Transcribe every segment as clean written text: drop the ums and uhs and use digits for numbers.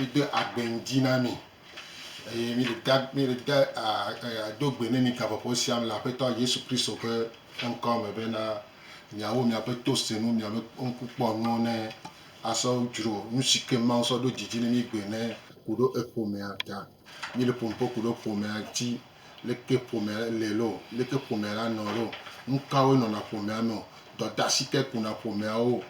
de agbendinami et mi de dogbe ne mi kapopo siam la peto Yesu Kristo pe encore me bena nyawo mi ape to senu mi ame onkupo no ne aso juro musike ma so do jiji ne mi gbe ne kudo epome ata mi le pompo kudo pome ati leke pome lelo leke pome la noro nkawe no na pome amo do dasike kuna pome o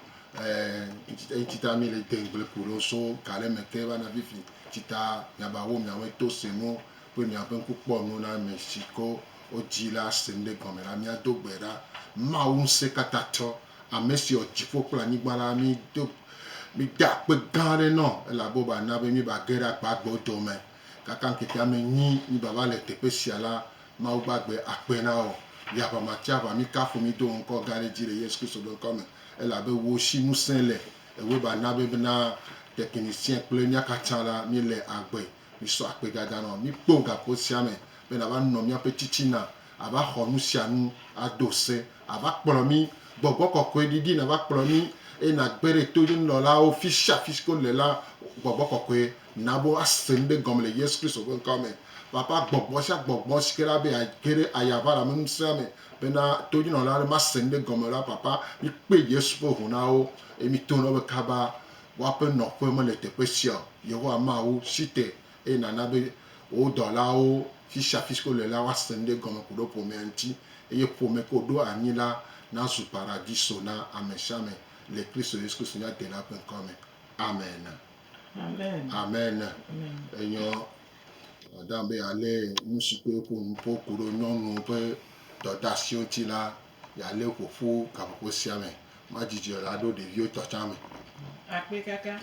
tita mi le dengle kudo so kale meke ba na vifi tita nyabawo mi awe to senu pe mi ape onkupo no na Mexico ojila sende gomera mi adogbera ma un se katato amesi ojifo kula nigbara mi do mi da pe gan no la boba na be mi ba gera pa gbodo me kakan keke ame ni baba le tepe siala ma u gbagbe apena o ya ba ma tia ba mi ka fu mi do nko gare jire Yesu Kristo do come la be wo shi nu senle e we ba na be na technicien ple nya ka tala mi le agbe mi so ape gada no mi ponga po siame be na ba no mi apetiti na aba honu sianu adose aba kplomi gbogbo kokko didi na aba kplomi e na gbere to yin lola o fisha fisko lela gbogbo kokko na bo asende gomle Yesu Kristo go come papa gbogbo sikera be agere ayabara mun same be na to yin lola ma sende gomla papa mi pe Yesu po huna o e mi to no be kaba wa pe no pe mo le te pe sia yeho ama o site e na na be o dola o fisha fisko lela wa sende gomle kudo pome anti eye pome ko do anila na su paradiso na ameshame le Kristo Yesu Kristo nya de na pen come amen amen enyo dambe ale musipe ko npo kuro nyonu pe dodation ti la ya le ko fu ka ko siame ma jiji la do de vieux tochame akpe kaka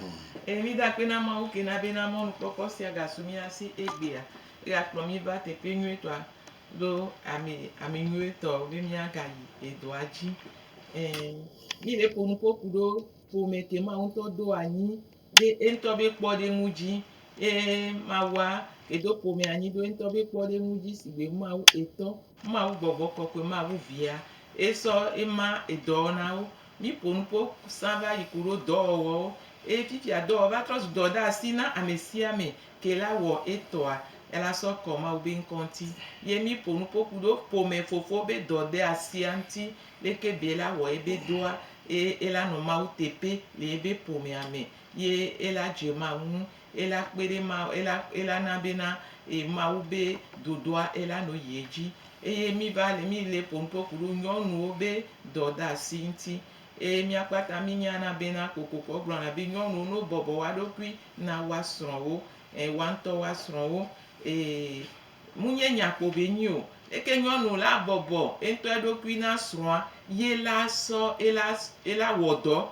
emi da pe na ma uke na be na mo npoko si agasumi asi egbea ya plomi ba te pe nyu to do ami nyu to be mi aga yi edo aji mi le ponu poku do po meke ma unto do anyi de ento be kpo de muji ma wa edo po me anyi do ento be kpo de muji sigbe ma u eto ma u gbogbo kokwe ma u via eso ma edo na o mi ponu po sava ikuro do o fifi ado va tros do da sina amesiame ke la wo etoa ela so ko ma ubi nkonti ye mi ponu po kudo po me fofo be do de asianti leke be la wo ebe doa ela no ma utepe le ebe po me ame ye ela je ma un ela pere ma ela na be na ma ube dodoa ela no yeji eye mi ba le mi le ponu po kudo nyonu obe do da sinti mi akpata mi nya na be na kokoko gro na be nyonu no bobo wa dokui na wa sron wo wa nto wa sron wo munye nya ko be nyi o eke nyonu la bobo ento dokui na sron ye la so ela wodo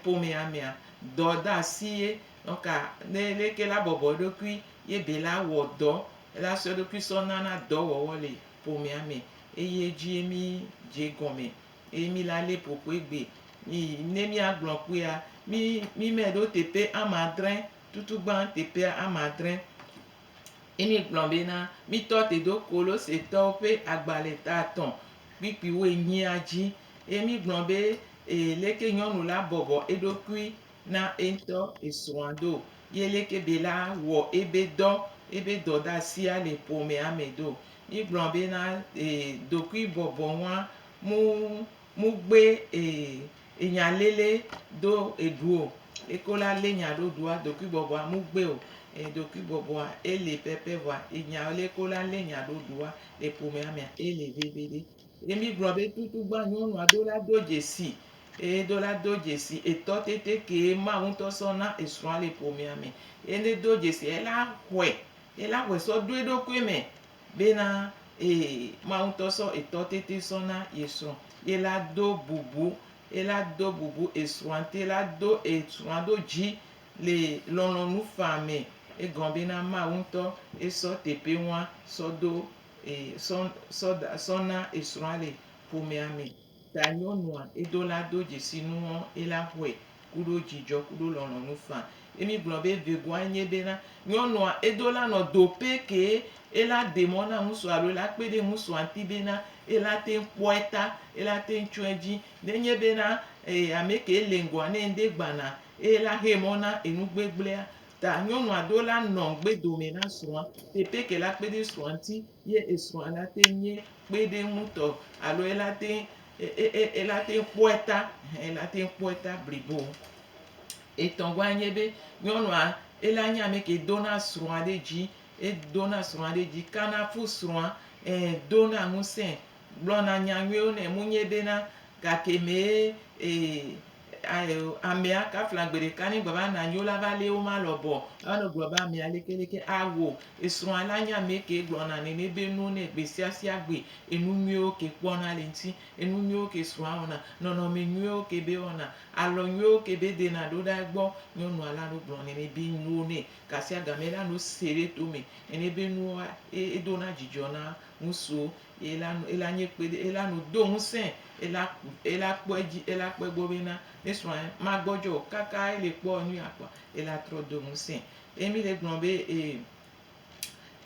po me amia do da si oka ne leke la bobo dokui ye be la wodo ela so dokui so na do wo wole po me ame eye ji mi je gome emi la le popo egbe ne mi agbon pe a mi me do tepe amadrin tutu gban tepe amadrin emi gbon be na mi to te do kolo se to pe agbale ta ton pipi wo yin aji emi gbon be leke nyonu la bobo edokui na ento esuando ye leke be la wo ebe do da si ale po me amedo mi gbon be na dokui bobo wa mu gbe eyan lele do eduo ekola le nya do dua dokui bobo mu gbe o dokui bobo ele pepe wa eyan le kola le nya do dua le po me ame ele bebede emi gbon be tutu gba nyonu adola doje si dola doje si eto tete ke ma un to so na esun ale po me ame ene doje si ela hwe so do edokui me be na ma un to so eto tete so na yesun ela do bubu esuante ela do esuando ji le lonu fame egon na ma unto eso tepe wa so do so na esuale po me ame ta nyonu edola doje sinu ela hwe kudo jijo kudo lonu fa emi gbon be vegwa nye be na nyonu edola no do pe ke ela demona muso alo la pe de muso anti be na ela te poeta ela te chueji denye be na ameke lengwa ne nde gbana ela hemona enugbegblea ta nyɔnu aɖewo la nɔ gbedome na srɔ̃a teƒe ke la kpe ɖe srɔ̃a ŋuti ye esrɔ̃a la te nye kpeɖeŋutɔ alo ela te kpɔe ta ela te kpɔe ta blibo. Etɔ̃gɔa nye be nyɔnua ela nye ame ke dona srɔ̃a ɖe dzi edona srɔ̃a ɖe dzi kana fu srɔ̃a dona ŋusẽ gblɔna nya nyuiwo nɛ munye bena gake mee amea kafla gbe ɖeka ne gbava na anyi la va lé wo ma lɔbɔ anɔ gblɔ be amea lekeleke awo esrɔ̃a la nye ame ke gblɔna nene be nuwo nɛ gbe sia sia gbe enu nyuiwo ke kpɔna le ŋuti enu nyuiwo ke srɔ̃a wɔna nɔnɔme nyuiwo ke be wɔna alɔ nyuiwo ke be dena ɖo ɖa egbɔ nyɔnua la ɖo gblɔ nene be nuwo nɛ gasia game la no se ɖe tome nene be nuwoa edona dzidzɔ na ŋutsuwo ela nye kpe ela no do ŋusẽ ela kpɔe dzi ela kpɔe gbɔ bena ne srɔ̃a magbɔdzɔ o kaka ele kpɔ nu akpa ela trɔ do ŋusẽ mi le gblɔ be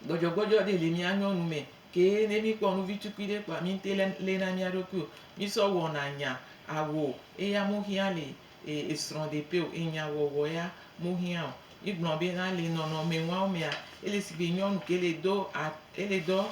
gbɔdzɔgbɔdzɔ ɖe le mia nyɔnu me ke ne mi kpɔ nuvi tukui ɖe kpa mi te le na mia ɖokui mi sɔ wɔna nya awo eya mo hiã le esrɔ̃ ɖepe o enya wɔwɔ ya mo hiã o mi gblɔ be na le nɔnɔme wawo mea ele si be nyɔnu ke ele dɔ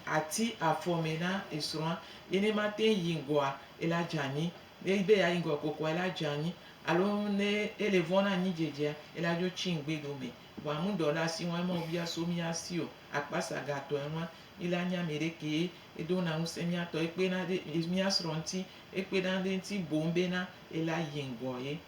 ati afɔ me na esrɔ̃a ye ne ma te yi ŋgɔa ela dze anyi ne be ya yi ŋgɔ kokoa ela dze anyi alo ne ele vɔ na anyi dzedzea ela dzo tsi ŋgbe dome vɔa mu dɔ le asi wɔn ema via so mia si o akpasa gatɔ ɛnua mi la nya me ɖe ke edona ŋusẽ miatɔ ekpena ɖe mia srɔ̃ ŋuti ekpena ɖe ŋuti boŋ bena ela yi ŋgɔ ye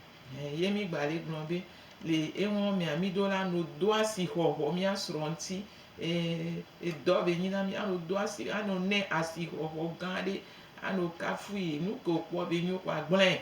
ye mi gba le gblɔ be le ewɔ mea mi do la no do asi xɔxɔ mia srɔ̃ ŋuti edɔ be nyi na mi ano do asi ano ne asi xɔxɔ gã ɖe ano kafui nu ke wòkpɔ be nyo kɔ agblẽ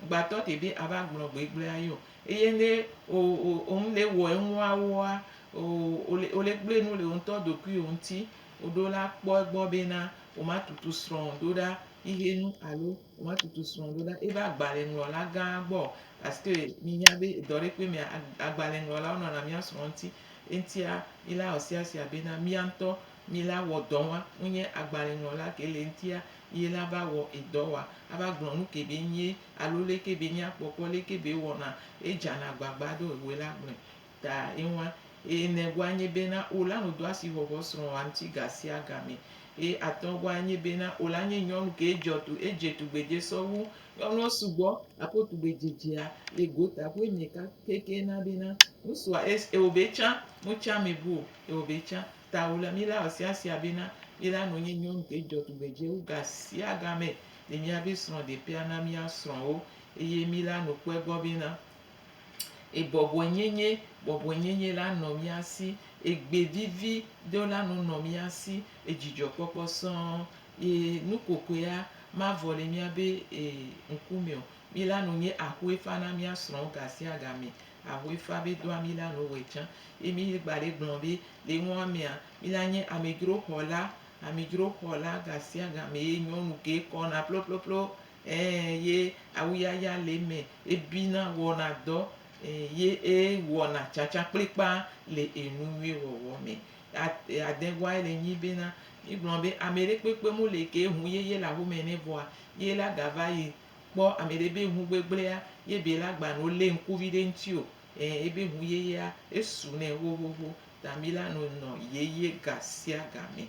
gbatɔ te be ava gblɔ gbegblẽa yo eye ne òun le wɔ eŋuawoa ole gblẽ nu le wo ŋutɔ ɖokui wo ŋuti woɖo la kpɔ egbɔ bena wòma tutu srɔ̃ ɖo ɖa ihe nu alo wòma tutu srɔ̃ ɖo ɖa ebe agbalẽŋlɔla gã gbɔ parce que mi nya be dɔ ɖe kpe mea agbalẽŋlɔlawo nɔna mia srɔ̃ ŋuti eŋutia mi la wɔ siasia bena mia ŋutɔ mi la wɔ dɔ wa wonye agbalẽŋlɔla ke le ŋutia ye la va wɔ edɔ wa ava gblɔ nu ke be nye alo leke be nya kpɔkpɔ leke be wɔna edzana gbagba ɖo ewoe la gblɔe ta eŋua enegɔa nye bena wola no do asi xɔxɔ srɔ̃a ŋuti gasia game atɔ̃gɔa nye bena wola nye nyɔnu ke edze tugbedze sɔwu nyɔnuwo sugbɔ aƒe tugbedzedzea le gota ƒe mie keke na bena ŋutsua ewo be tsã motsa me bu o ewo be tsã ta wola mi la wɔ siasia bena mi la no nye nyɔnu ke dzɔ tugbedze wu gasia game le miabe srɔ̃ ɖeƒea na mia srɔ̃wo eye mi la no kpɔe gbɔ bena bɔbɔenyenye la nɔ mia si egbe vivi ɖewo la nɔ mia si edzidzɔkpɔkpɔ sɔŋ ye nukokoea ma vɔ le miabe ŋkume o mi la no nye ahoefa na mia srɔ̃wo gasia game ahoefa be dɔa mi la no wɔe tsã ye mi gba le gblɔ be le ŋua mea mi la nye amedzroxɔla gasia game ye nyɔnu ke kɔna ploploplo ye awuyaya le eme ebina wɔna dɔ ye ewɔna tsatsakplikpa le enu nyui wɔwɔ me adegɔa le nyi bena mi gblɔ be ame ɖe kpekpe mu le ke hu yeye le aƒeme ne vɔa ye la gava yi kpɔ ame ɖe be hu gbegblẽa ye be la gba no le ŋkuvi ɖe ŋuti o ebe hu yeyea esu nɛ xoxoxo ta mi la no nɔ yeye gasia game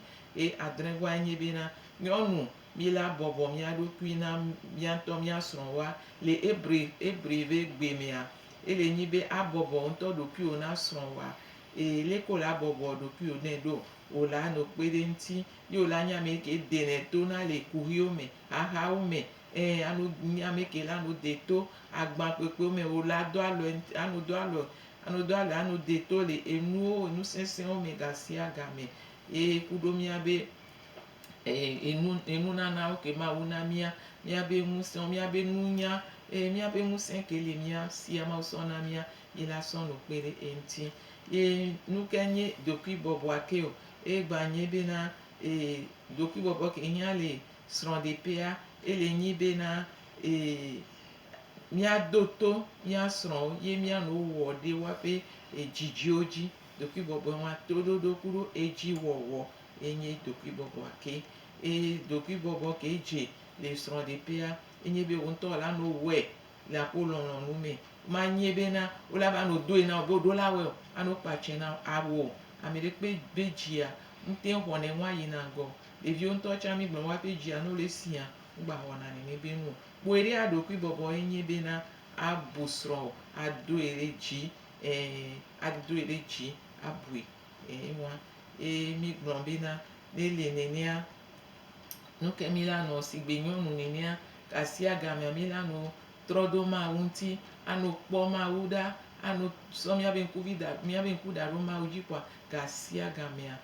adregɔa nye bena nyɔnu mi la bɔbɔ mia ɖokui na mia ŋutɔ mia srɔ̃woa le ebre be gbe mea ele nyi be abɔbɔ ŋutɔ ɖokuiwo na srɔ̃woa leke wola bɔbɔ ɖokuiwo nɛ ɖo wola no kpe ɖe ŋuti ye wola nye ame ke denɛ to na le kuxiwo me axawo me ano nye ame ke la no de to agba kpekpewo me wola ano do alɔ ano de to le enu sesẽwo me gasia game ye kuɖo miabe enunanawo ke Mawu na miabe ŋusẽwo miabe nunya miabe ŋusẽ ke le mia sia Mawu sɔ na mia ye la sɔ no kpe ɖe eŋuti ye nuke nye ɖokui bɔbɔa ke o egba nye bena ɖokui bɔbɔ ke hiã le srɔ̃ɖeƒea ele nyi bena miado to mia srɔ̃wo ye miano wɔ ɖe woaƒe dzidziwo dzi ɖokui bɔbɔ ŋua toɖoɖo kuɖo edziwɔwɔ enye ɖokui bɔbɔa ke ɖokui bɔbɔ ke dze le srɔ̃ɖeƒea enye be wo ŋutɔ la no wɔe le aƒe lɔlɔ̃nu me manye bena ola ba no do ina bo do la we ano pache na awo amere pe bejia nte hone nwa yi na go devio nto cha mi gbo wa bejia no le sia ngba hona ni be nu bo ere adokwi bobo enye bena abusro ado ereji ado ereji abui nwa mi gbo bena lele nenia no ke milano sigbenyonu nenia kasia gamia milano trodo ma unti ano kpo ma uda ano so mia ben kuda roma uji kwa kasia gamia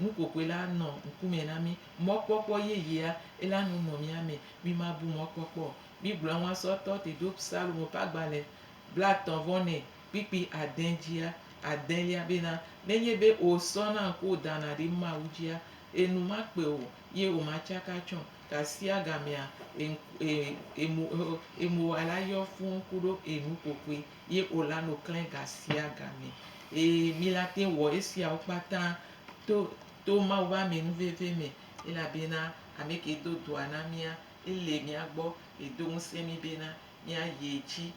nukokwela no nkume na mi mokpopo yeye ela nu no mi ame mi ma bu mokpopo mi bla wa so to te do salu mo pa gbale black ton vone pipi adenlia bena nenye be o so na ko dana de ma ujia enu ma pe o ye o ma chaka chon kasia gamia emu alayo fun kudo enu kokwe ye olano clan kasia game milate wo esia opata to ma wa me nu veve me ela bena ameke do do anamia ele mi agbo edohun se mi bena mi ayeji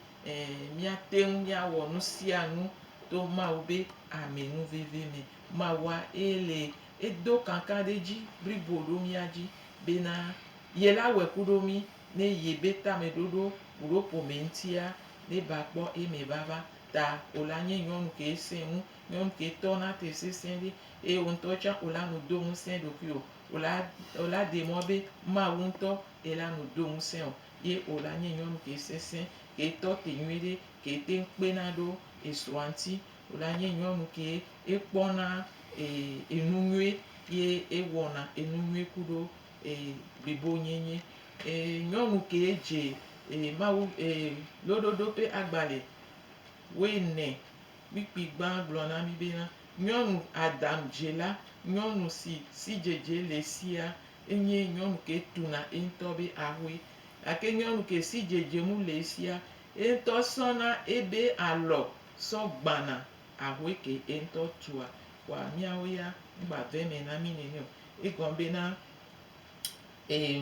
mi atehun mi awo nu si anu to ma obe amenu veve me ma wa ele edo kankan deji bribo do mi aji bena yela we kudomi ne ye beta me dodo uropo mentia ne bakpo me baba ta olanye nyonu ke senu nyonu ke tona te se sendi ontocha ola no do mu sen do kio ola de mobe ma wunto ela no do mu sen ye olanye nyonu ke sesen ke to te nwede ke te nkpenado eswanti olanye nyonu ke ekpona enunwe ye ewona enunwe kudo bibo nyenye nyɔnu ke dze mawu lododo pe agbale wene kpikpi gba gblɔ na mi bena nyɔnu adam dzela nyɔnu si dzedze le sia enye nyɔnu ke tuna ŋutɔ be ahoe gake nyɔnu ke si dzedze mu le sia ŋutɔ sɔna ebe alɔ sɔ gbana ahoe ke ŋutɔ tua wa miawo ya ngba ve me na mi neneo egɔn bena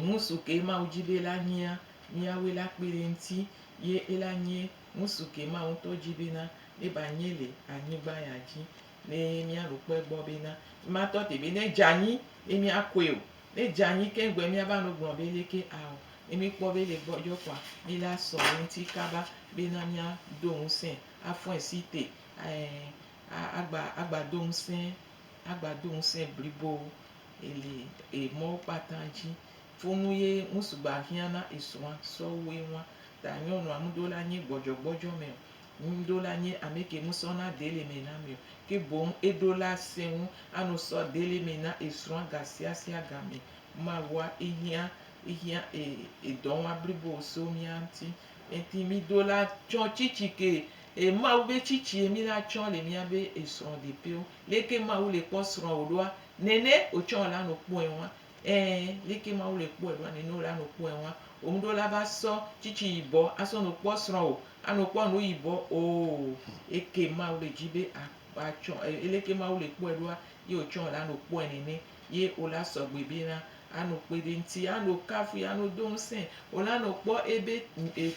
musu ke ma ujibe la nia miawe la kpere nti ye ela nye musu ke ma unto jibena e ba nyele anyigba ya ji ne mia ro pe gbo bena ma to te be ne jani emi akwe o ne jani ke ngbe mi aba no gbon be leke a o emi po be le gbojo kwa mi la so nti kaba bena mia dohun sen afun esite agba dohun sen bribo ele mo patanji funu ye musugba hiana iswa so we wa da nyɔnu amudola nye gbɔdzɔgbɔdzɔ me mudola nye ameke musɔna dele me na me ke bom edola seŋu anu sɔ dele me na esua gasiasia game ma wa ihia edɔ wa blibo so mianti enti mi dola tsɔ tsitsi ke mawu be tsitsi mi la tsɔ le mia be esrɔ̃ de peo leke mawu le kpɔ srɔ̃ o ɖoa nene o tsɔ la no kpɔe wa leke mawu le kpɔe ɖoa nene o la no kpɔe wa òun ɖo la va sɔ tsitsi yibɔ asɔ no kpɔ srɔ̃ o ano kpɔ no yibɔ o eke mawu le dzi be atsɔ eleke mawu le kpɔe ɖoa ye o tsɔ la no kpɔe nene ye o la sɔgbe bena ano kpe ɖe ŋti ano kafu ano do ŋusẽ o la no kpɔ ebe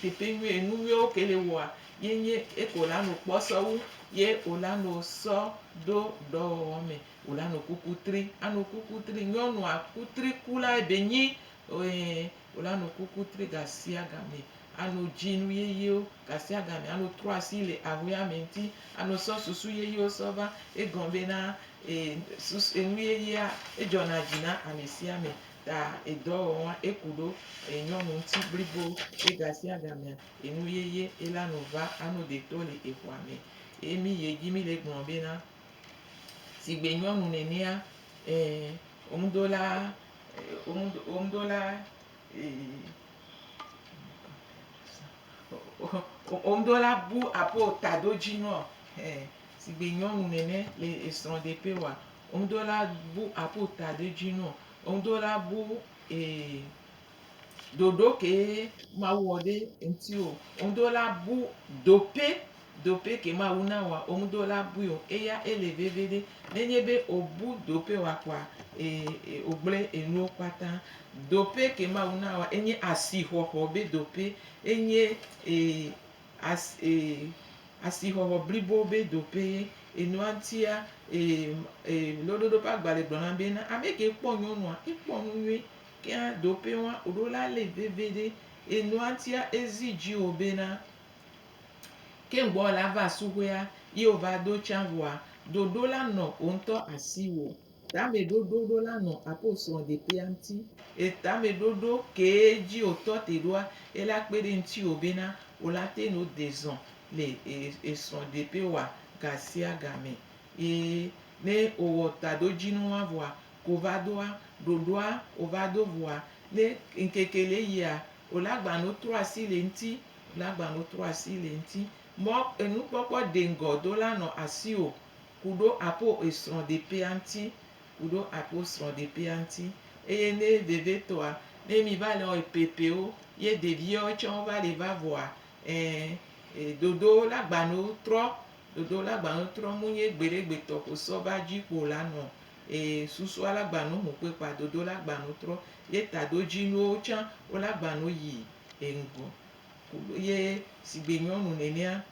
teƒe nyuie enu nyuiewo ke le wɔa ye nye eko la no kpɔ sɔwu ye o la no sɔ do dɔwɔwɔ me o la no kuku tri ano kuku tri nyɔnua kutri ku la ebe nyi o la no kuku tri gasia game ano dzi nu yeyewo gasia game ano trɔ asi le ahoea me ŋti ano sɔ susu yeyewo sɔ va egɔ̃ bena enu yeyea edzɔna dzi na ame sia ame ta edɔwɔwɔa eku ɖo nyɔnu ŋti blibo gasia gamea enu yeye ela no va ano de to le exɔa me emi ye dzi mi le gblɔ bena sigbe nyɔnu nenea omdola bu apo tado dzi nɔ sigbe nyɔnu nene le esrɔ̃ de pe wa omdola bu apo tado dzi nɔ omdola bu dodo ke ma wɔ ɖe ŋti o omdola bu dope ke ma wu na wa omdola bui o eya ele veve ɖe nenye be o bu dope wa kɔa o gble enuwo kpata dope ke ma wu na wa enye asixɔxɔ be dope enye asixɔxɔ blibo be dope enua ŋutia lododo ƒe agbalẽ gblɔna bena ame ke kpɔ nyɔnua ekpɔ nu nyuie kea dope wa woɖo la le veve ɖe enua ŋutia ezi dzi wo bena ke ŋgbɔ la va suƒea ye wova do tsã vɔa dodo la nɔ wo ŋutɔ asi wò tame ɖoɖo la nɔ aƒo srɔ̃ɖeƒea ŋuti etame ɖoɖo kee dzi wòtɔ te ɖoa ela kpe ɖe ŋuti wo bena wola te no de zɔ le esrɔ̃ɖeƒe wa ga sia game ye ne wòwɔ taɖodzinu wa vɔa ko va doa ɖoɖoa wòva do vɔa ne ŋkeke le yia wola gba no trɔ asi le ŋuti wola gba no trɔ asi le ŋuti mɔ enukpɔkpɔ de ŋgɔ do la nɔ asi o kuɖo aƒo esrɔ̃ɖeƒea ŋuti kuɖo aƒo srɔ̃ɖeƒea ŋuti eye ne vevetɔa ne mi va le wɔ epepewo ye ɖeviwo tsɛ wova le va vɔa dodo la gba no trɔ mu nye gbeɖegbetɔ ko sɔ va dzi ko la nɔ susua la gba no mu kpe kpa dodo la gba no trɔ ye taɖodzinuwo tsã wola gba no yi ŋgɔ ye sigbe nyɔnu nenea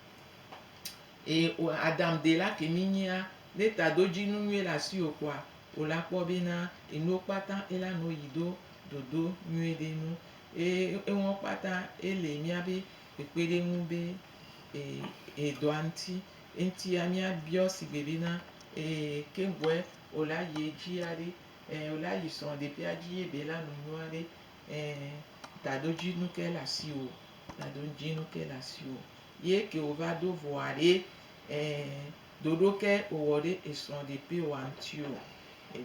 adamde la ke mi nyia ne taɖodzinu nyuie le asi wò kpɔa wola kpɔ bena enuwo kpata ela no yi ɖo dodo nyuie ɖe nu enuwo kpata ele míabe kpekpeɖeŋu be edɔa ŋuti eŋutia míabiɔ sigbe bena ke ŋgɔe wola yi edzia ɖe wola yi srɔ̃ɖeƒea dzi ye be la no nyua ɖe taɖodzinu ke le asi wò taɖodzinu ke le asi wò ye ke wòva do vɔa ɖe doɖo ke wòwɔ ɖe esrɔ̃ɖeƒe wa ŋuti o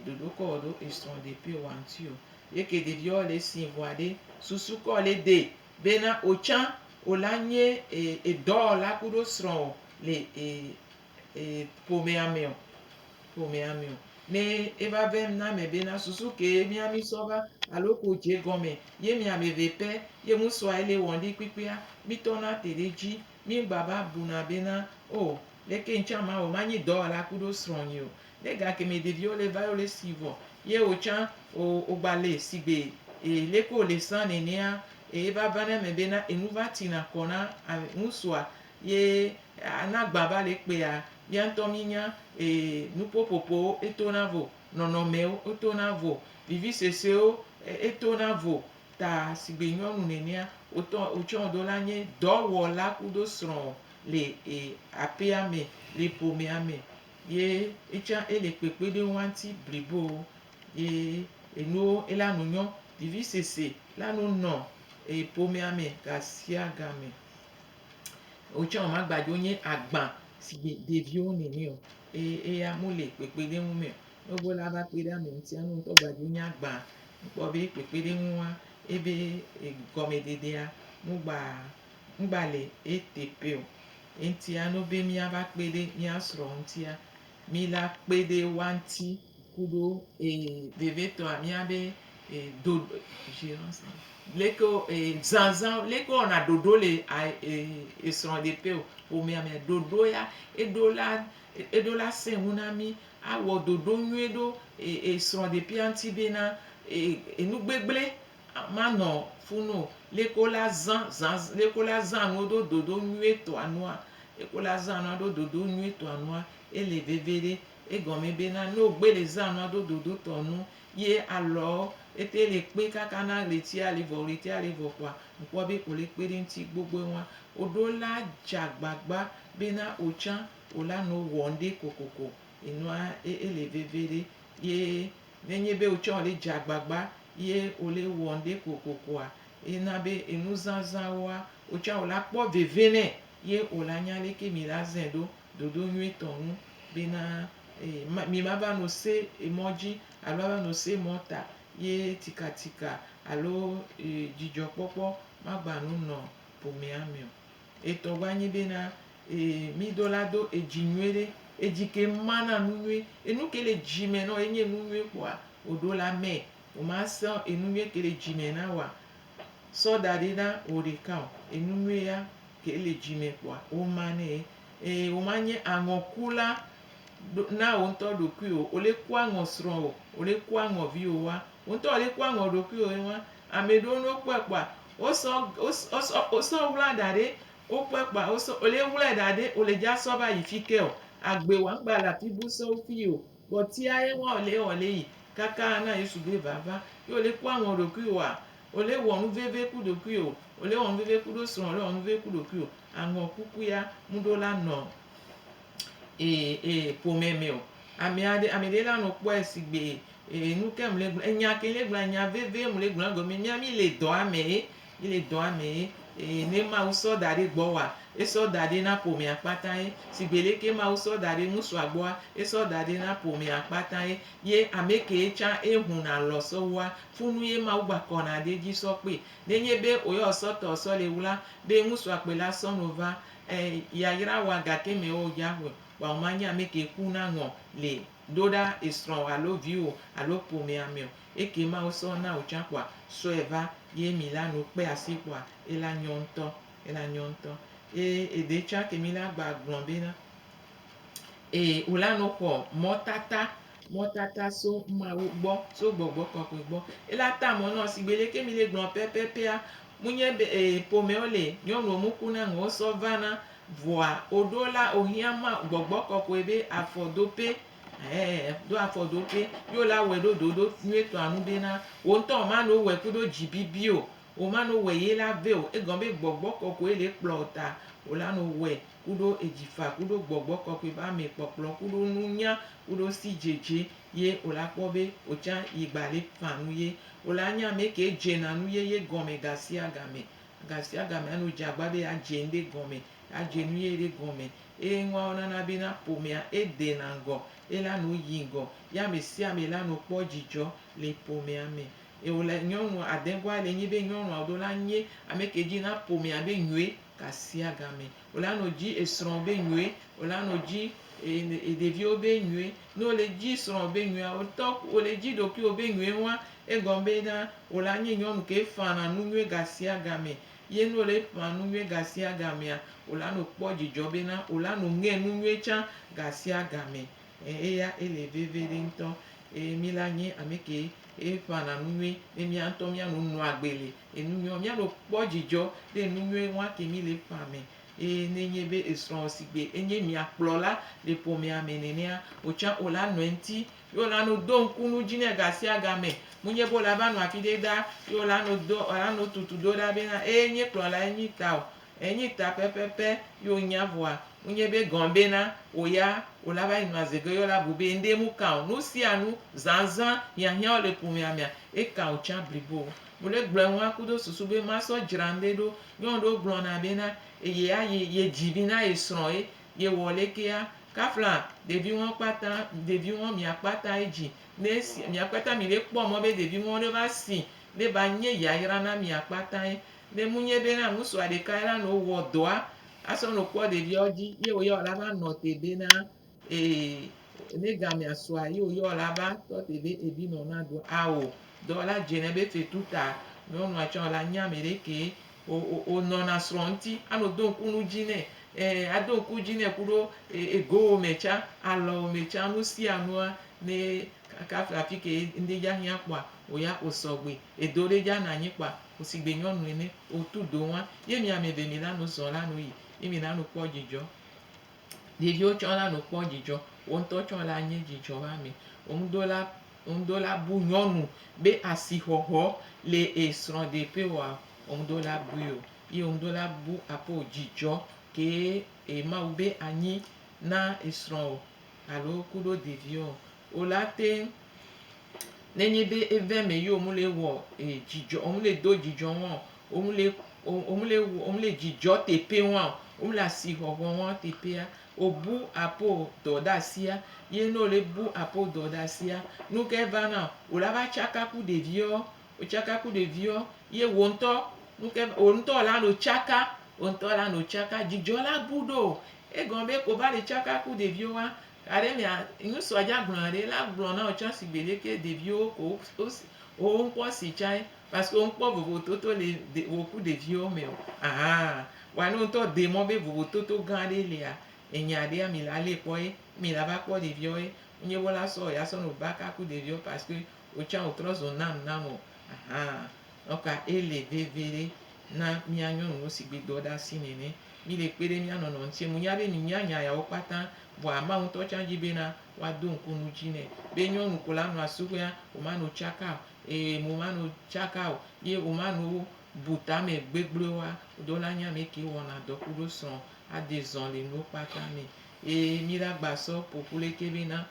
doɖo ke wɔ ɖo esrɔ̃ɖeƒe wa ŋuti o ye ke ɖeviwo le si vɔa ɖe susu kɔ le de bena wotsã wola nye edɔwɔla kuɖo srɔ̃wò le ƒomea me o ne eva ve na me bena susu ke míami sɔ va alo ko dze gɔme ye mi ame eve pɛ ye ŋusua ele wɔ ɖi kpekpea mi tɔna te ɖe dzi mi gba va buna bena o leke ŋtsã ma o ma nyi dɔwɔla kuɖo srɔ̃ nyi o ne gakeme ɖeviwo le va le si vɔ ye wotsã wogba le sigbe leke wòle sã nenea eva va na me bena enu va tina kɔ na ŋusua ye ana gba va le kpea mía ŋutɔ mi nya nuƒoƒoƒowo etona vo nɔnɔmewo etona vo vivisesewo etona vo ta sigbe nyɔnu nenea wotsɔ wo do la nye dɔwɔla kuɖo srɔ̃ le aƒea me le ƒomea me ye etsã ele kpekpeɖeŋua ŋuti blibo ye enuwo ela no nyɔ vivisese la no nɔ ƒomea me ga sia game wotsã wo ma gbadzo nye agba sigbe ɖeviwo nene o eya mu le kpekpeɖeŋu me o ne wo la va kpe ɖe ame ŋutia ne ŋutɔ gbadzo nye agba kpɔ be kpekpeɖeŋua ebe gɔmeɖeɖea ŋgba le eteƒe o eŋutia no be míava kpe ɖe mía srɔ̃ ŋutia mi la kpe ɖe wa ŋuti kuɖo vevetɔa míabe leke zãzã leke wɔna ɖoɖo le esrɔ̃ɖeƒe o ƒomea me ɖoɖo ya eɖo la sẽ ŋu na mi awɔ ɖoɖo nyuie ɖo esrɔ̃ɖeƒea ŋuti bena enugbegble manɔ funu o leke wola zã nuwo ɖo ɖoɖo nyuietɔa nua leke wola zã nua ɖo ɖoɖo nyuietɔa nua ele veve ɖe egɔme bena ne wògbe le zã nua ɖo ɖoɖo tɔ nu ye alɔwo ete le kpe kaka na ɣletia le vɔ ɣletia le vɔ kpoa mkpɔ be wòle kpe ɖe ŋuti gbogboe wa woɖo la dze agbagba bena wotsã wola no wɔ ŋɖe kokoko enua ele veve ɖe ye nenye be wotsã wòle dze agbagba ye wòle wɔ ŋɖe kokokoa ena be enuzãzãwoa wotsã wola kpɔ veve nɛ ye wòla nya leke mi la zãe ɖo ɖoɖo nyuietɔ ŋu bena mi ma va no se emɔ dzi alo ava no se mɔta ye tikatika alo dzidzɔkpɔkpɔ magba no nɔ ƒomea me o etɔ gba nye bena mi do la do edzi nyuie ɖe edzi ke mana nu nyuie enu ke le dzime na enye nu nyuie kpoa woɖo la mɛ wòma sɔ enu nyuie ke le dzime na wa sɔ da ɖi na wò ɖeka o enu nyuie ya ke le dzime kpoa woma nɛ wòma nye aŋɔkula na wo ŋutɔ ɖokui o wòle ku aŋɔ srɔ̃ o wòle ku aŋɔ viwo wa wo ŋutɔ wòle ku aŋɔ ɖokui o wa ame ɖewo no kpɔe kpoa wosɔ wla da ɖe o kpakpa o so o le wle dade o le ja so ba yi fike o agbe wa ngba la fi bu so fi o but ti aye wa o le yi kaka na yesu gbe baba yo le ko àwọn roku wa o le wo nu veve ku do ku o o le wo nu veve ku do so o le wo nu veve ku do ku o àwọn kuku ya mu do la no pomeme o ami de la no po esigbe nu ke mu le enya ke le gba enya veve mu le gba go mi mi le do ame ile do ame ne ma uso dade gbo wa eso dade na pome apata sigbele ke ma uso dade musu agbo eso dade na pome apata ye ameke cha ehun na lo so wa funu ye ma ugba ko na de ji so pe denye be oyo so to so le wula be musu apela so nova ya yira wa ga ke me o ya wa ma nya meke ku na ngo le doda istron alo view alo pome amio eke ma uso na ucha kwa so eva ye mi la no pe asikwa ela nyonto ede cha ke mi la gba gbon be na ula no ko motata so ma gbo so gbogbo ko ko gbo ela ta mo na sigbele ke mi le gbon pepe a munye pome ole nyon no mu kuna ngo so vana voa odola ohiama gbogbo ko ko ebe afodope do afodope yo la we do nu eto anu be na o nto ma no we ku do jibibi o ma no we ye la ve o egan be gbogbo ko ko ele plota o la no we kudo ejifa kudo gbogbo ko ko ba me poplo kudo nunya kudo si jeje ye o la po be o cha igbale fanu ye o la nya me ke je na nu ye gome gasi agame anu jagba be ajende gome ajenu ye re gome nwa ona na be na pomia ede na ngo ela no yingo ya me si ame la no po jijo le pomia me o le nyonu adengwa le nyi be nyonu odola nye ame ke ji na pomia be nyue kasi agame o la no ji esron be nyue o la no ji edevio be nyue no le ji esron be nyue o to o le ji doki o be nyue wa egombe na o la nye nyonu ke fana nu nyue kasi agame ye no le fanu nyue gasi agame a o la no po jijo be na o la no nge nu nyue cha gasi agame ya ele vevere nto mi la nye ameke fana nu nyue mi anto mi anu nu agbele enu nyue mi anu po jijo de nu nyue wa ke mi le fame nenye be esron sigbe enye mi akplola le pome amenenea o cha o la no enti yo la no do nkunu jine gasi agame munye bo la ba no afide da yo la no do la no tutu do da be na enye kplola enyi ta o enyi ta pepepe yo nya voa munye be gombe na o ya o la ba inu azege yo la bube nde mu ka o no si anu zanzan ya hia le pome amia e ka o cha blibo mo le gble won akudo susu be ma so jirande do yo do gblon na be na ye ya ye jibi na esron ye wole ke ya kafla devi won pata devi won mi apata eji ne mi apata mi le po mo be devi won le ba si le ba nye ya ira na mi apata le munye be na musu ade ka ira no wo doa aso no po devi oji ye o yo la ba no te be na ne ga mi aswa ye o yo la ba to te be ebi no na do a o do la jene be fe tuta no no acho la nya mi le ke o nọ na sronti ano do nkunu jine ado nku jine kuro ego mecha alo mecha no si anu ne ka afike ndi ya hia kwa o ya osogbe edore ja na yin pa osigbe nyonu ene otudo wa ye mi amebe mi la no so la no yi imi la no po jijo devi o cho la no po jijo o nto cho la yin jijo wa mi on do la bu nyonu be asihoho le esron de pe wa do la bu yo ye do la bu apo jijo ke ma ube anyi na esron alo kudo devio o la te nenye be eve me yo mu le wo jijo o mu le do jijo won o mu le jijo te pe won o mu la si hoho won te pe a o bu apo do da sia ye no le bu apo do da sia nu ke va na o la ba chaka ku devio o chaka ku devio ye wonto nuke onto la no chaka jijo la budo gombe ko ba le chaka ku devio wa are mi inu so aja gbon re la gbon na o chan si gbele ke devio ko o npo si chai parce que on po vovo toto le wo ku devio me o wa no to de mo be vovo toto gan re le a enya de mi la le po mi la ba po devio nye wala so ya so no ba ka ku devio parce que o chan o trozo nam o oka ele vevere na mi anyo no si gbe do da si nene mi le kpere mia nɔnɔ ŋtie mu nya be mi mia nya yawo kpata vɔa Mawu ŋutɔ tsã dzi bena woado ŋku nu dzi nɛ be nyɔnu ko la nɔ asugbea wòmanɔ tsaka o wòmanɔ tsaka o ye wòmanɔ bu tame gbegblẽ wa do la nya me ke wɔna dɔ ku ɖo srɔ̃ ade zɔ̃ le nuwo kpata me mi la gbasɔ ƒoƒu leke bena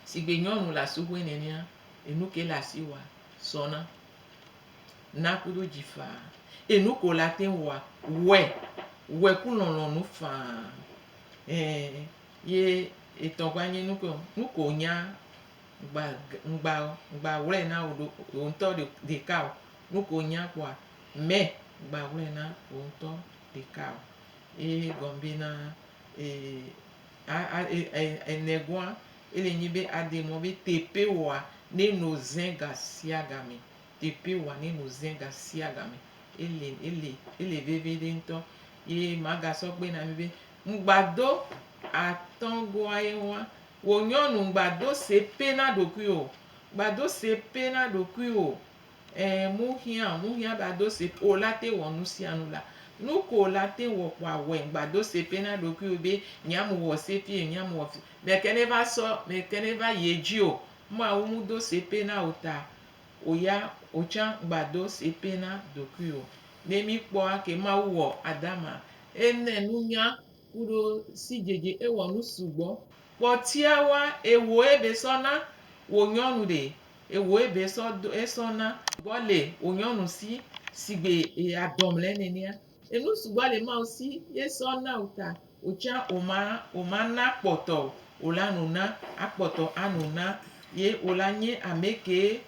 sigbe nyɔnu le asugbe nenea enu ke le asi wa sɔna na kuɖo dzi faa enu ko la te wɔa wɛ ku lɔlɔ̃nu faa ye etɔ̃gba nye nu ko nya ŋgba wlɛ na wò ŋutɔ ɖeka o nu ko nya kpɔa mɛ gba wlɛ na wò ŋutɔ ɖeka o ye gɔm bena enegɔa ele nyi be ade mɔ be teƒe wɔa ne no zẽ ga sia game teƒe wɔa ne no zẽ ga sia game ele veve ɖe ŋutɔ ye magasɔ gbe na mi be ŋgbado atɔ̃goa ye wa wò nyɔnu ŋgbado sepe na ɖokui o gbado sepe na ɖokui o mu hiã gbado sepe o la te wɔ nu sia nu la nu ko la te wɔ kpɔa wɛ ŋgbado sepe na ɖokui o be nyamu wɔ sepi nyamu wɔ mɛkɛ ne va yi edzi o Mawu mu do sepe na o ta o tsã gbado sepe na ɖokui o ne mi kpɔa ke Mawu wɔ Adama ene nunya kuɖo si dzedze ewɔ nu sugbɔ kpɔtia wa ewo ebe sɔna wò nyɔnu ɖe ewo ebe sɔna sugbɔ le wò nyɔnu si sigbe adɔm le nenea enu sugbɔ le Mawu si ye sɔna o ta o tsã o ma na kpɔtɔ o o la nu na akpɔtɔ anu na ye o la nye ame ke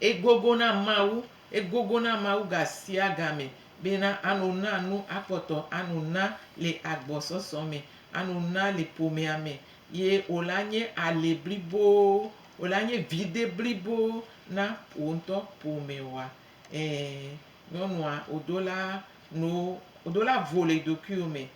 egogo na Mawu ga sia game bena anu na nu akpɔtɔ anu na le agbɔsɔsɔ me anu na le ƒomea me ye o la nye ale blibo o la nye vide blibo na wò ŋutɔ ƒome wa nyɔnua o do la vo le ɖokuiwo me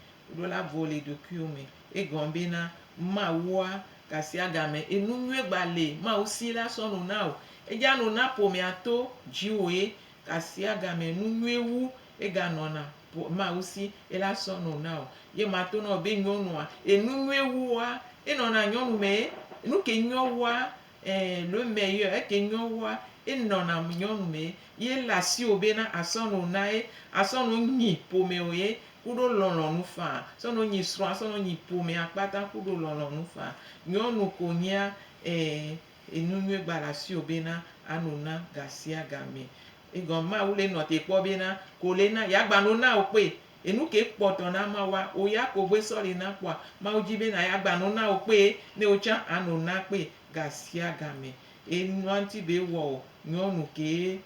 egɔm bena Mawua gasia game enu nyuie gba le Mawu si la sɔ nu na o edza nu na ƒomea to dziwò ye gasia game nu nyuie wu ega nɔna Mawu si ela sɔ nu na o ye ma to na be nyɔnua enu nyuie wua enɔna nyɔnu me enu ke nyɔ wua le meilleur eke nyɔ wua enɔna nyɔnu me ye le asiwò bena asɔ nu na ye asɔ nu nyi ƒomewò ye kuɖo lɔlɔ̃nu faa asɔ nu nyi srɔ̃ asɔ nu nyi ƒomea kpata kuɖo lɔlɔ̃nu faa nyɔnu ko nyia enu nyuie gba le asiwò bena anu na gasia game egɔm Mawu le nɔ te kpɔ bena ko le na ya gba no na o kpe enu ke kpɔtɔ na Mawua o ya ko gbe sɔ le na kpɔa Mawu dzi bena ya gba no na o kpe ne o tsã anu na kpe gasia game enua ŋuti be wɔ o nyɔnu ke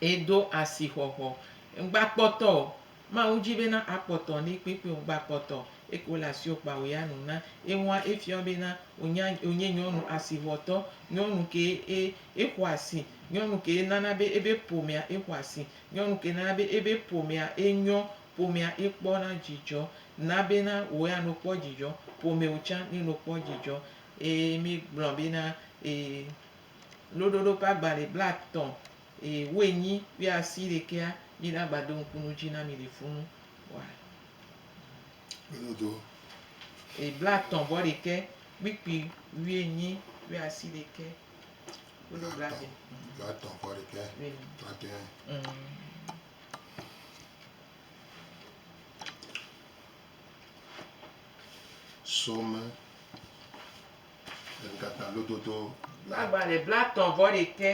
edo asixɔxɔ ŋgba kpɔtɔ Mawu dzi bena akpɔtɔ ne kpekpe o ŋgba kpɔtɔ eko le asiwò kpa o ya nu na enua efia bena o nye nyɔnu asixɔtɔ nyɔnu ke exɔ asi nyɔnu ke nana be ebe ƒomea exɔ asi nyɔnu ke nana be ebe ƒomea enyo ƒomea ekpɔna dzidzɔ na bena wò ya no kpɔ dzidzɔ ƒomewò tsã ne no kpɔ dzidzɔ mi gblɔ bena loɖoɖo ƒe agbalẽ blatɔ̃ woenyi wiasi ɖekea mi la gba do ŋku nu dzi na mi le funu blatɔ̃ vɔ ɖekɛ kpikpi wienyi wiasi ɖekɛ blatɔ̃ vɔ ɖekɛ 31 Somme katã lododo agbalẽ blatɔ̃ vɔ ɖekɛ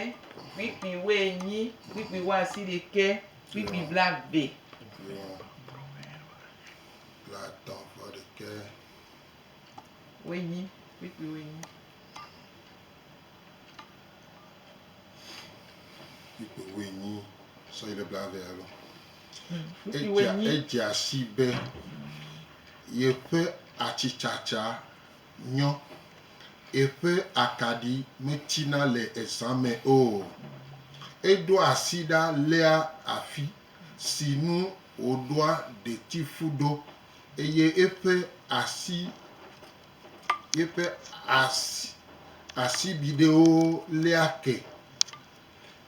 kpikpi woenyi kpikpi wiasi ɖekɛ kpikpi blave blatɔ̃ vɔ ɖekɛ woenyi kpikpi woenyi kpikpi woenyi sɔ yi le blave alo kpikpi woenyi edze asi be yeƒe atsitsatsa nyɔ eƒe akaɖi metina le ezãme o eɖo asi ɖa léa afi si nu wòɖoa ɖetifu ɖo eye eƒe asibiɖewo léa ke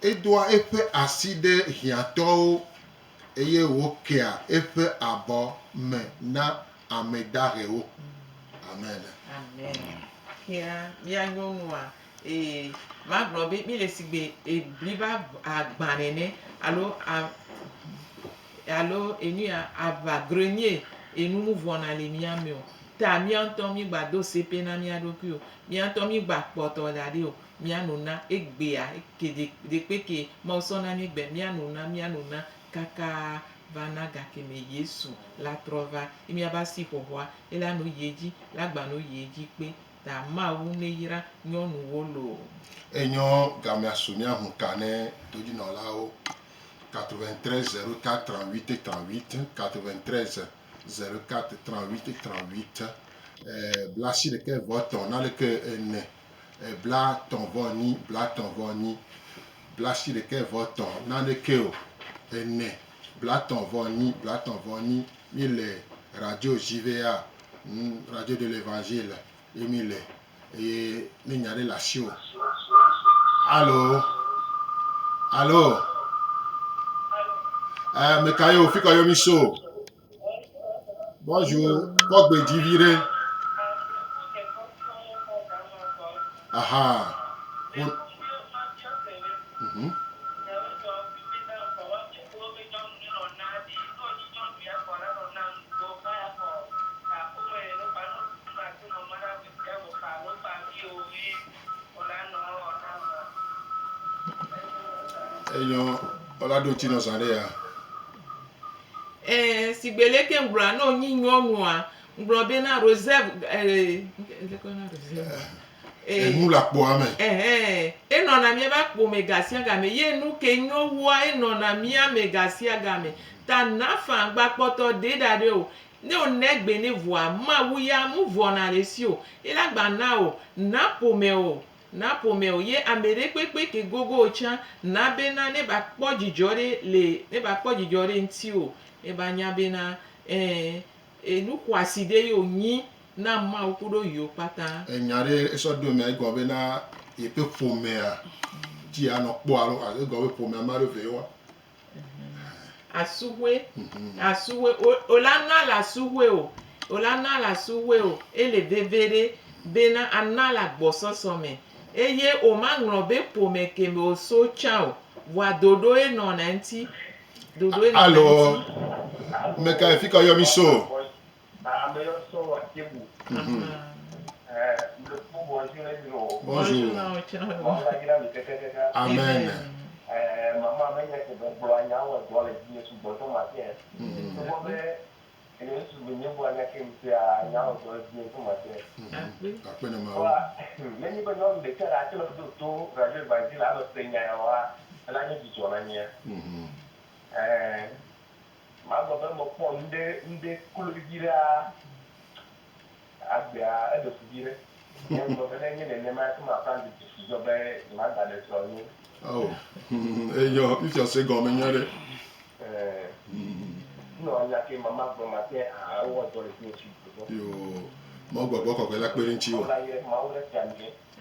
edoa eƒe asi ɖe hiãtɔwo eye wo kea eƒe abɔ me na ame dahewo. Amen. Amen. Kia mia nyɔnua magblɔ be mi le si gbe bliba agba nene alo enua ava grenier enu nu vɔna le mia me o. Ta mia ŋutɔ mi gba do sepe na mia ɖokui o. Mia ŋutɔ mi gba kpɔtɔ da ɖi o. Mia nona egbea ke ɖekpe ke Mawu sɔ na mi gbe mia nona kaka va na gake me Yesu la trɔ va mia ba si xɔxɔa ela no yi dzi la gba no yi dzi kpe ta Mawu ne yra nyɔnuwo lo. Enyo gamiasu mia hu ka ne dodinɔlawo 93 04 38 38 93 04 38 38 blasi ɖeke vɔ tɔ̃ na leke ene bla tɔ̃ vɔ nyi bla tɔ̃ vɔ nyi blasi ɖeke vɔ tɔ̃ na leke o ene bla tɔ̃ vɔ nyi bla tɔ̃ vɔ nyi mi le radio JVA radio de l'évangile et mi le et ne nya ɖe le asi o. Allo me kayo fi kayo mi so. Bonjour, Pogbe Divire. Aha. Eyo olado tino zarea. Sigbele ke ngbra no nyi nyɔnua ngbro be na reserve Enu la kpo ame. Enɔna mia ba kpo me gasia game ye nu ke nyowoa enɔna mia me gasia game ta nafa gba kpɔtɔ de da de o ne o negbe ne voa Mawu ya mu vɔna le si o ela gba na o na pome o ye ame ɖe kpekpe ke gogo tsa na be na ne ba kpɔ dzidzɔ ɖe ŋti o e ba nya be na enu xɔasi ɖe yo nyi na Mawu kuɖo yiwo kpata. Enya ɖe esɔ do mea egɔ be na yeƒe ƒomea dzi anɔ kpɔ alo egɔ be ƒomea ma ɖo ve wa. Asuwe ola na la suwe o ele veve ɖe bena ana la gbɔsɔsɔ me eye o ma ŋlɔ be ƒome ke me o so tsa o voa dodo enɔna ŋti Allo me ka fi ka yo mi so. Bonjour. Amen. Maman m'a dit que le blanc ou doit le dire sous bouton matin. Et le souvenir pour aller qui me fait à Yao doit le dire sous matin. Après ne ma. Mais ni pas non de faire à tout le tout radio va dire là le seigneur wa la ni du jola ni. Ma baba mo po nde kulubira abia e de fudire. Yan mo bele ni le ma kuma plan de fujo be ma da de so ni. Oh. Yo, if you say go me nyare. No, ya que mamá por maté a o to le ni chi. Yo, mo gbogbo ko pe la pere nti o.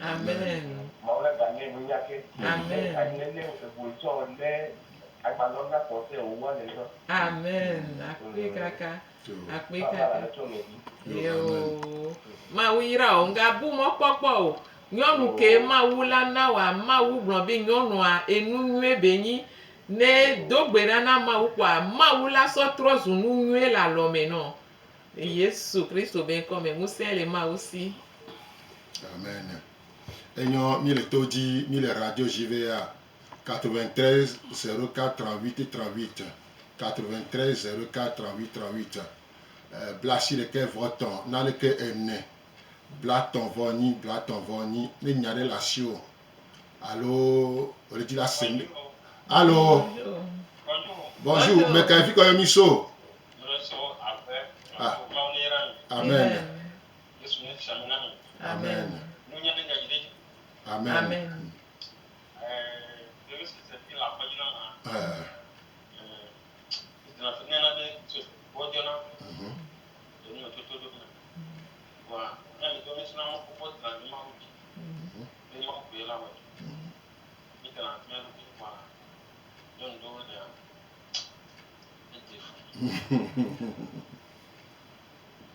Amen. Maula gane mu ya ke. Amen. Ani le bo so le agbalon na ko se o wa le so. Amen. Akpe kaka. Yo. Mawu ira o nga bu mo popo o. Nyɔnu ke Mawu la na wa Mawu gblɔ be nyɔnua enu nyuie be nyi ne do gbe ɖa na Mawu kɔa Mawu la sɔ trɔ zu nu nyuie le alɔme nɔ. Yesu Kristo be ŋkɔ me ŋusẽ le Mawu si. Amen. Enyo mi le to di mi le radio JVA 93 04 38 38 93 04 38 38 blasi ɖeke vɔtɔ̃ na leke ene bla tɔ̃ vɔ nyi ne nya ɖe le asi o alo ole dzi la se ne. Allo. Bonjour, me ka fi ko yo mi so. Amen. Amen. Amen.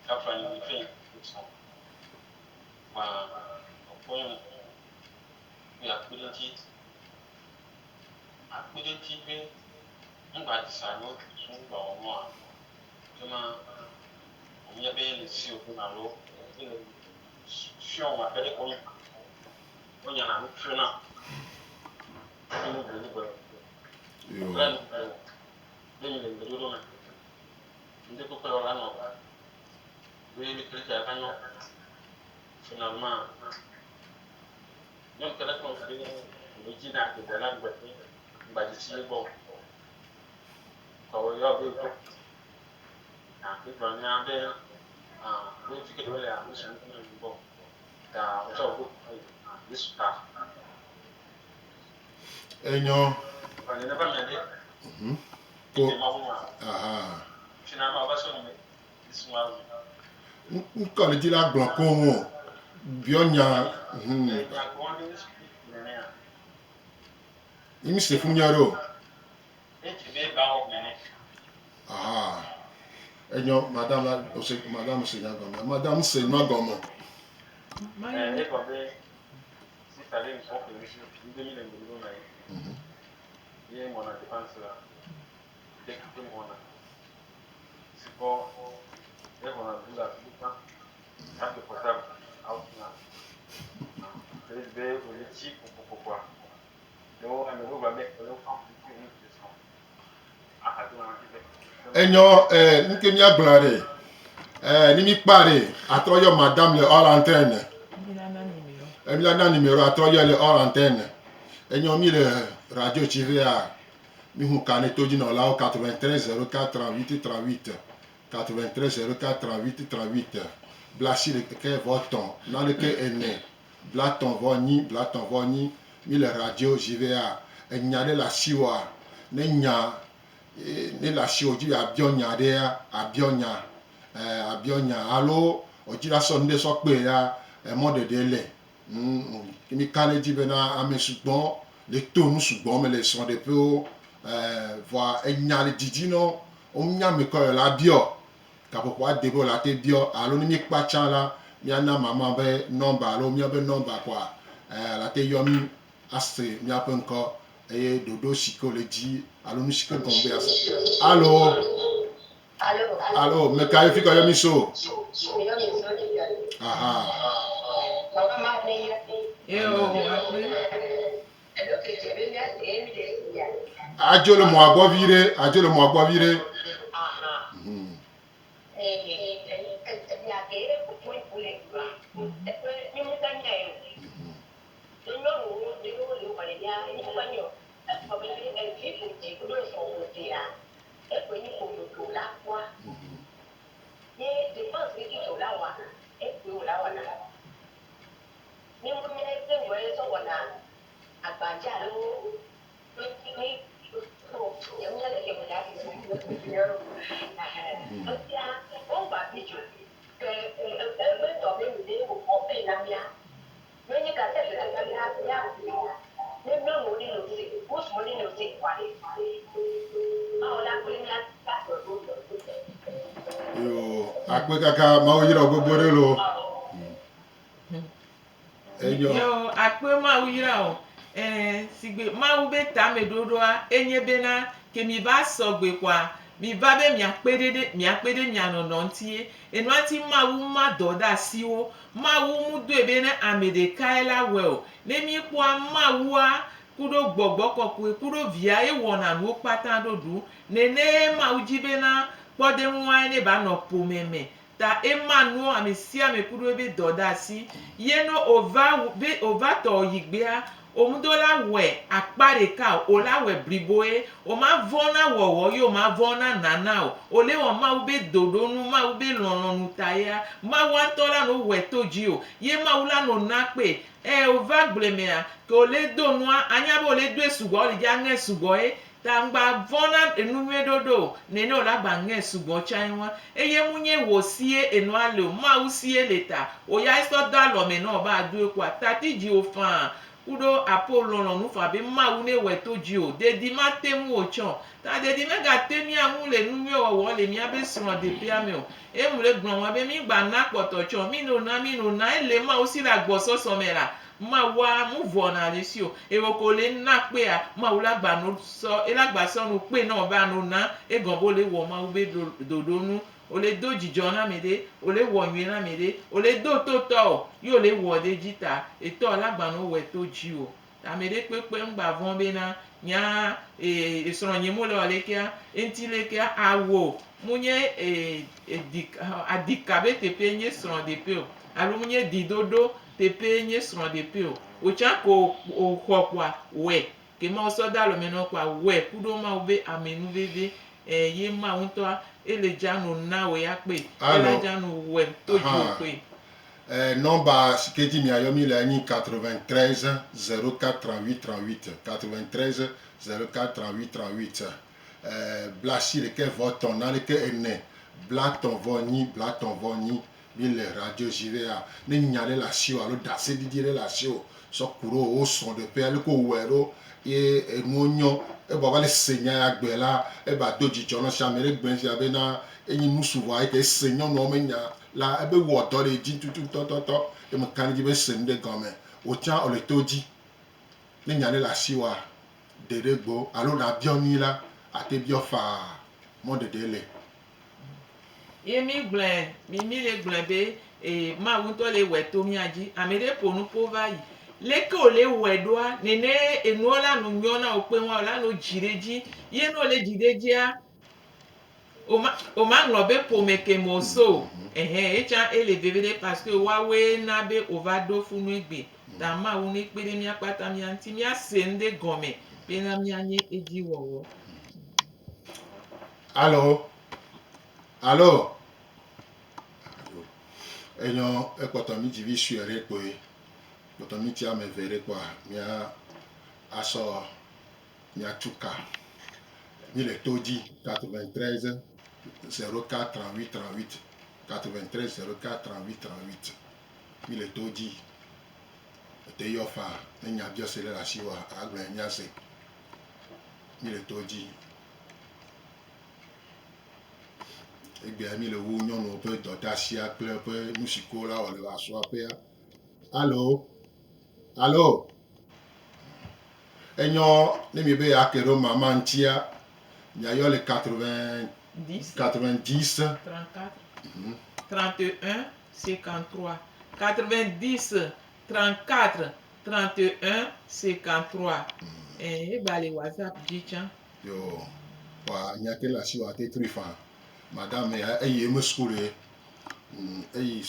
After you think it's on. When we are putting it, I couldn't even but I know more. Juma, we are being the seal from our law. Show my very own. When you're not sure now, then you can do it. The people are not really clear. I know. Finalement, non kala ko fi ni jina ke da lan ba ji ci bo ko yo be ko ke ba nya be we fi ke wala mu san ko ni bo da o so ko this ta enyo ba ne ba me de ko aha finalement ba so ni this one nko le di la gbon ko won bionya imi se fun yaro enyo madame la o se madame se na gomo madame se na gomo si fallait une sorte de mission en 2022 il y a mon dépense là dès que mon c'est pas et on a vu la tout un peu portable out là USB ou les chips pourquoi donc on va mettre le fond enyo nke mi agbare ni mi pare atroyo madame le all antenne la numéro atroyo le all antenne enyo mi le radio TVA mi hu kane toji no la 93 04 38 38 93 04 38 38 blasi le ke voton na le ke ene blaton voni mi le radio TVA enyade la siwa ne nya ne la siwa ji abionya de abionya alo ojira so nde so pe ya mo de le mi kane ji be na ame sugbon le tonu sugbon me le son de peu voir enya le didino o nya me ko la bio ka po kwa debo la te bio alo ni mi pa chan la mi ana mama be number alo mi be number kwa la te yomi ase mi apen ko e dodo psychologie alo ni siko gombe asa allo me ka fi ko yomi so aha ajolo mo agbo vire akpe kaka ma o yira gbogbo re lo yo akpe ma o yira o sigbe ma u be ta me dodo a enye be na ke mi ba so gbe kwa mi ba be mi akpede mi anono ntie enu ati ma u ma doda si o ma u mu do ebe na amede kaila we o le mi po ma u a kudo gbogbo koku kudo via e wona no patan dodu nene ma u jibe na kpode nwa ne ba no pomeme ta emanu amisia me kudo ebe doda si yeno ova to yigbea omudola we akpare ka o la we briboe o ma vona wowo yo ma vona nana o le won ma ube dodo nu ma ube lonlonu taya ma wan tola no we toji o ye ma ula no na pe ova gbleme ke o le do nu anya bo le do esugbo o le ja nge sugbo ta ngba vona enunwe dodo nene o la ba nge sugbo chanwa eye munye wo sie enu ale o ma u sie leta o ya iso da lo me na ba du ekwa tati ji o fan kudo apollo no nu fa be ma wu ne we to ji o dedi ma temu o chon ta dedi me ga temi anwu le nu mi owo le mi abe sron de pe ame o e mu le gbon wa be mi gba na poto chon mi no na ele ma o si la gbo so so mera ma wa mu vo na le si o e wo ko le na pe a ma wu la gba no so e la gba so no pe na ba no na e gan bo le wo ma u be dodo nu o le do jijo na mede o le wo yin na mede o le do to to yo le wo de jita e to la gba no we to ji o ta mede pepe ngba von be na nya soro yin mo le ole kia enti le kia awo munye adika be te pe nye soro de pe o alu munye didodo te pe nye soro de pe o cha ko o kwa we ke ma so da lo me no kwa we kudo ma obe amenu bebe ye ma unto ele janu na we ya pe ele janu we to ju pe nomba siketi mi ayomi le ni 93 04 38 38 93 04 38 blasi le ke voton na le ke ene blaton voni bi le radio jirea ni nyale la sio alo dase di dire la sio so kuro o son de pe ale ko wero e enonyo e baba le senya agbe la e ba doji jono chamere gben si abena enyi musuwa e ke senyo no menya la ebe woto le ji tutu to e mekani be sende gome o tia o le toji ni nyale la siwa deregbo alo na biomi la ate biofa mo de dele ye mi gble mi le gble be ma wu to le we to mi aji amede ponu pova yi leke o le we doa nene enu la nu nyo na o pe won la no jireji ye no le jireji a o ma nglo be po meke mo so echa ele vevede parce que wa we na be ovado funu egbe da ma wu ni pere mi apata mi anti mi asende gome be na mi anye eji wowo allo enyo ekpoto mi ji vi suere po poto mi ti ame vere kwa mia aso mia tuka mi le toji 93 04 38 93 04 38 mi le toji te yofa nya bio sele la siwa agbe nya se mi le toji egbe mi le wu nyonu pe dota sia ple pe musiko la o le la so pe allo enyo ne mi be akero mama ntia nya yo le 90 34 31 53 90 34 31 53 e bale WhatsApp dichan yo wa nya ke la siwa te trifa madame eye me skole eye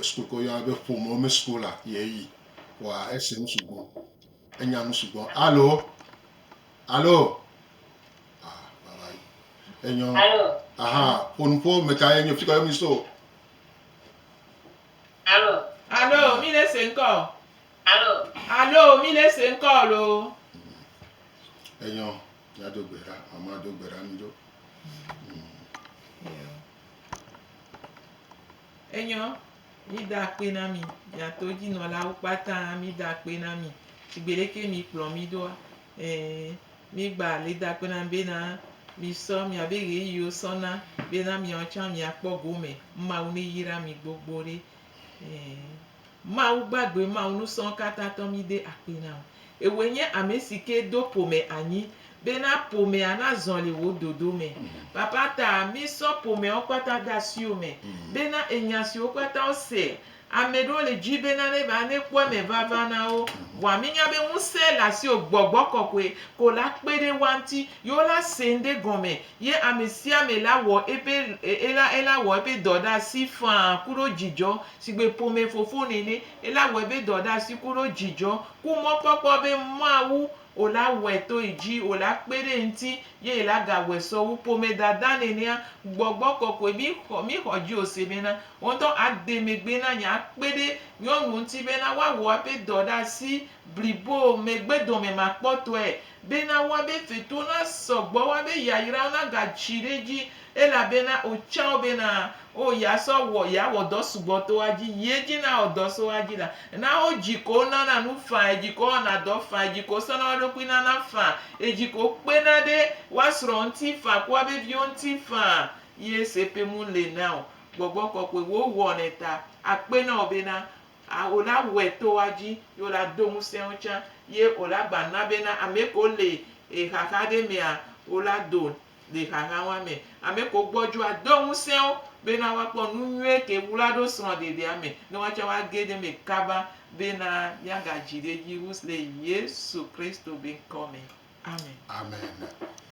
skole ko ya be fomo me skola ye wa ese musugo enya musugo allo bye enyo aha ponpo meka enyo fika yo mi so allo mi le se nko allo mi le se nko lo enyo ya dogbera mama dogbera mi do enyo mi da pe na mi ya to ji no la upata mi da pe na mi tigbeleke mi plo mi do mi gba le da pe na be na mi so mi abere yo so na be na mi ocha mi apogo me ma uni yira mi gbogbo re ma u gbagbe ma unu so kata to mi de ape na ewe yen amesike do pome anyi be na pome ana zon le wo dodo me papa ta mi so pome o pata da si o me be na enyasi o pata o se amedo le ji be na ne ba ne po me vava na o wa mi nya be mu se la si o gbogbo kokwe ko la pere wanti yo la sende gome ye amesi ame la wo epe ela wo epe doda si fan kuro jijo sigbe pome fofo nene ela wo epe doda si kuro jijo ku mo popo be mawu o la weto iji o la pere nti ye la ga weso wu pome dada nene a gbogbo kokwe mi hoji o se be na won to ademegbe na nya pere yonu nti be na wa wo epe doda si bribo megbe do me ma poto e bena wa be feto na sɔgbɔ wa be yayra na gatsi ɖe dzi elabena otsã bena o ya sɔ wɔ ya wɔ dɔ sugbɔ to wa dzi ye dzi na wɔ dɔ so wa dzi la na o dzi ko nana nu fa edzi ko wɔna dɔ fa edzi ko sɔna wa ɖokui nana fa edzi ko kpena ɖe wa srɔ̃ ŋuti fa ko wa be viwo ŋuti fa ye sepe mu le na o gbɔgbɔ kɔkɔe wo wɔnɛ ta akpe na o bena o la wɛ to wa dzi ye o la do ŋusẽ wo tsã ye o la gba na bena ame ko le xaxa ɖe mea o la do le xaxa wa me ame ko gbɔdzɔa do ŋusẽ wo bena wa kpɔ nu nyuie ke wula ɖo srɔ̃ ɖeɖea me ne wa tsã wa ge ɖe me kaba bena ya gadzi ɖe dzi wus le Yesu Kristo be ŋkɔ me amen. Amen.